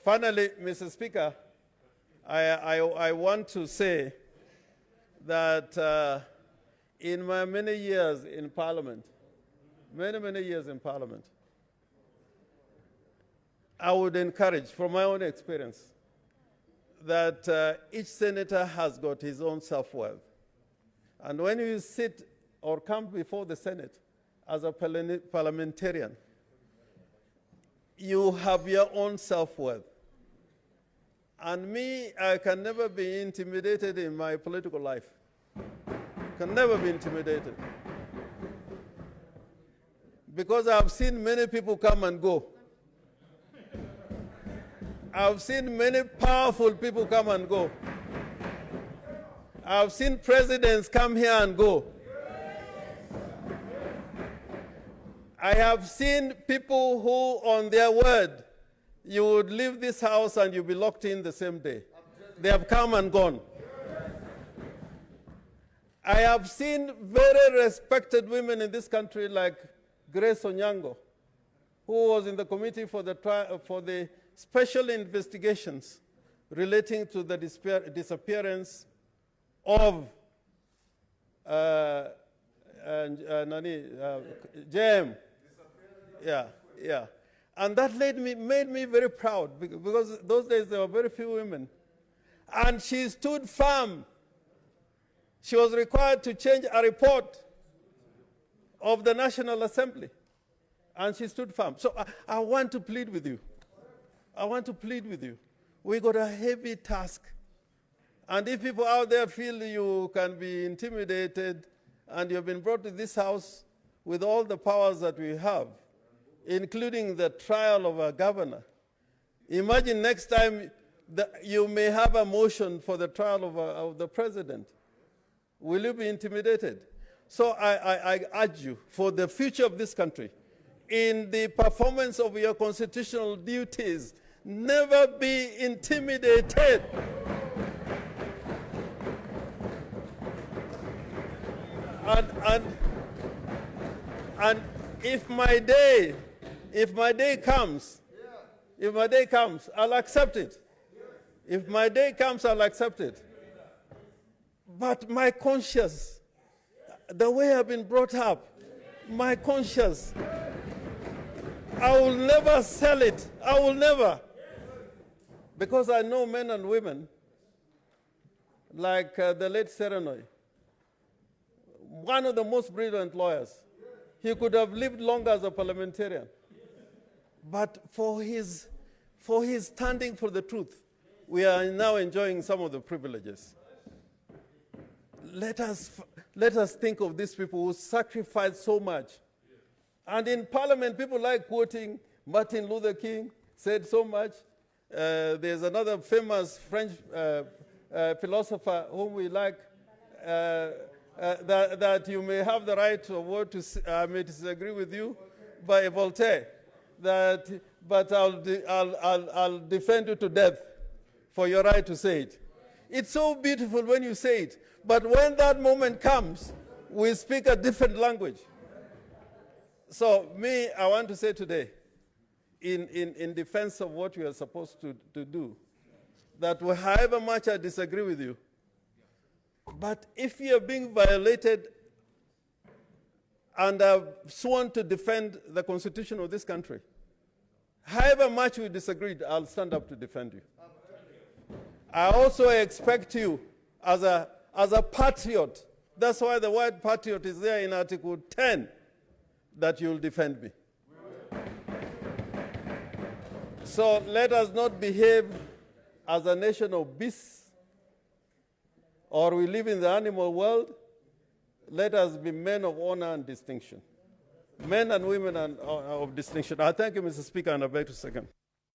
Finally, Mr. Speaker, I want to say that in my many years in Parliament, many years in Parliament, I would encourage, from my own experience, that each senator has got his own self-worth. And when you sit or come before the Senate as a parliamentarian, you have your own self-worth. And me, I can never be intimidated in my political life. Can never be intimidated. Because I've seen many people come and go. I've seen many powerful people come and go. I've seen presidents come here and go. I have seen people who, on their word, you would leave this house and you'll be locked in the same day. They have come and gone. I have seen very respected women in this country like Grace Onyango, who was in the committee for the special investigations relating to the disappearance of JM. Yeah. And that made me very proud because those days there were very few women. And she stood firm. She was required to change a report of the National Assembly. And she stood firm. So I want to plead with you. I want to plead with you. We got a heavy task. And if people out there feel you can be intimidated and you've been brought to this house with all the powers that we have, including the trial of a governor, imagine next time you may have a motion for the trial of the president. Will you be intimidated? So I urge you, for the future of this country, in the performance of your constitutional duties, never be intimidated. And if my day comes, I'll accept it. If my day comes, I'll accept it. But my conscience, the way I've been brought up, my conscience, I will never sell it. I will never. Because I know men and women, like the late Serenoy, one of the most brilliant lawyers. He could have lived longer as a parliamentarian. But for his standing for the truth, we are now enjoying some of the privileges. Let us think of these people who sacrificed so much. And in Parliament, people like quoting Martin Luther King, said so much. There's another famous French philosopher whom we like, that you may have the right of word to I may disagree with you, by Voltaire, but I'll defend you to death for your right to say it. It's so beautiful when you say it, but when that moment comes, we speak a different language. So I want to say today, in defense of what we are supposed to do, that however much I disagree with you, but if you are being violated and I've sworn to defend the Constitution of this country, however much we disagreed, I'll stand up to defend you. I also expect you as a patriot. That's why the word patriot is there in Article 10, that you'll defend me. So let us not behave as a nation of beasts, or we live in the animal world. Let us be men of honor and distinction. Men and women of distinction. I thank you, Mr. Speaker, and I beg to second.